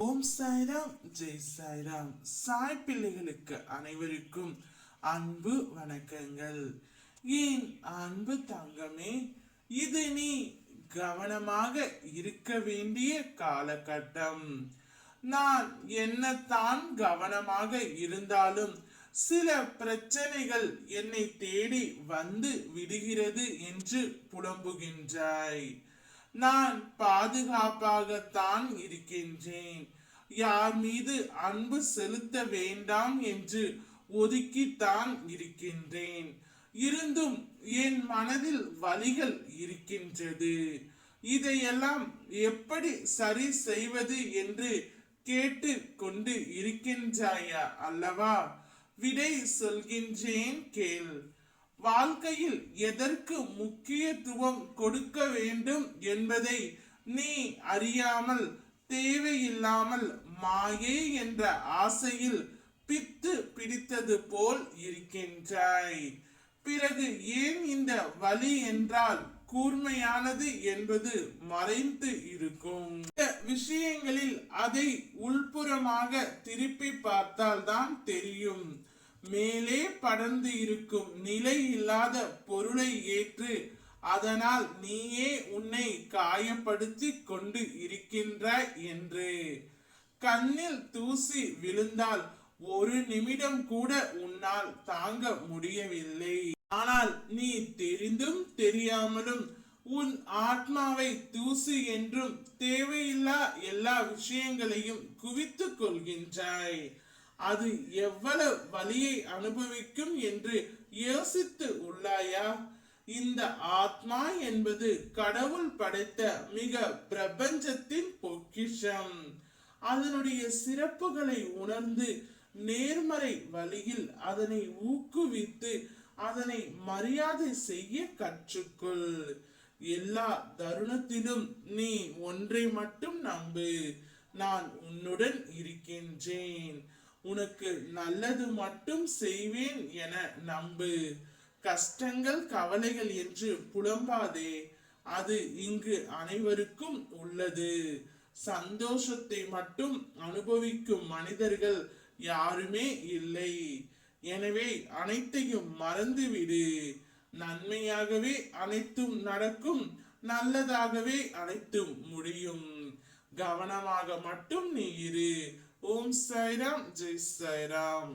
ஓம் சாய்ராம், ஜெய் சாய்ராம். சாய் பிள்ளைகளுக்கு அனைவருக்கும் அன்பு வணக்கங்கள். ஏன் அன்பு தங்கமே, இது நீ கவனமாக இருக்க வேண்டிய காலகட்டம். நான் என்னத்தான் கவனமாக இருந்தாலும் சில பிரச்சனைகள் என்னை தேடி வந்து விடுகிறது என்று புலம்புகின்றாய். நான் பாதுகாப்பாகத்தான் இருக்கின்றேன். யார் மீது அன்பு செலுத்த வேண்டாம் என்று ஒதுக்கித்தான் இருக்கின்றேன். இருந்தும் என் மனதில் வலிகள் இருக்கின்றது. இதையெல்லாம் எப்படி சரி செய்வது என்று கேட்டு கொண்டு இருக்கின்றாயா அல்லவா? விடை சொல்கின்றேன் கேள். வாழ்க்கையில் எதற்கு முக்கியத்துவம் கொடுக்க வேண்டும் என்பதை நீ அறியாமல் தேவையில்லாமல் மாயை என்ற ஆசையில் பித்து பிடித்தது போல் இருக்கின்றாய். பிறகு ஏன் இந்த வலி என்றால் கூர்மையானது என்பது மறைந்து இருக்கும். இந்த விஷயங்களில் அதை உள்புறமாக திருப்பி பார்த்தால்தான் தெரியும். மேலே படர்ந்து இருக்கும் நிலை இல்லாத பொருளை ஏற்று அதனால் நீயே உன்னை காயப்படுத்தி கொண்டு இருக்கின்றாய் என்று. கண்ணில் தூசி விழுந்தால் ஒரு நிமிடம் கூட உன்னால் தாங்க முடியவில்லை. ஆனால் நீ தெரிந்தும் தெரியாமலும் உன் ஆத்மாவை தூசி என்றும் தேவையில்லா எல்லா விஷயங்களையும் குவித்துக் கொள்கின்றாய். அது எவ்வளவு வலியை அனுபவிக்கும் என்று யோசித்து உள்ளாயா? இந்த ஆத்மா என்பது கடவுள் படைத்த மிக பிரபஞ்சத்தின் பொக்கிஷம். அதனுடைய சிறப்புகளை உணர்ந்து நேர்மறை வழியில் அதனை ஊக்குவித்து அதனை மரியாதை செய்ய கற்றுக்கொள். எல்லா தருணத்திலும் நீ ஒன்றை மட்டும் நம்பு, நான் உன்னுடன் இருக்கின்றேன், உனக்கு நல்லது மட்டும் செய்வேன் என நம்பு. கஷ்டங்கள் கவலைகள் என்று புலம்பாதே, அது இங்கு அனைவருக்கும் உள்ளது. சந்தோஷத்தை மட்டும் அனுபவிக்கும் மனிதர்கள் யாருமே இல்லை. எனவே அனைத்தையும் மறந்துவிடு. நன்மையாகவே அனைத்தும் நடக்கும், நல்லதாகவே அனைத்தும் முடியும். கவனமாக மட்டும் நீ இரு. ஓம் சாய்ராம், ஜெய் சாய்ராம்.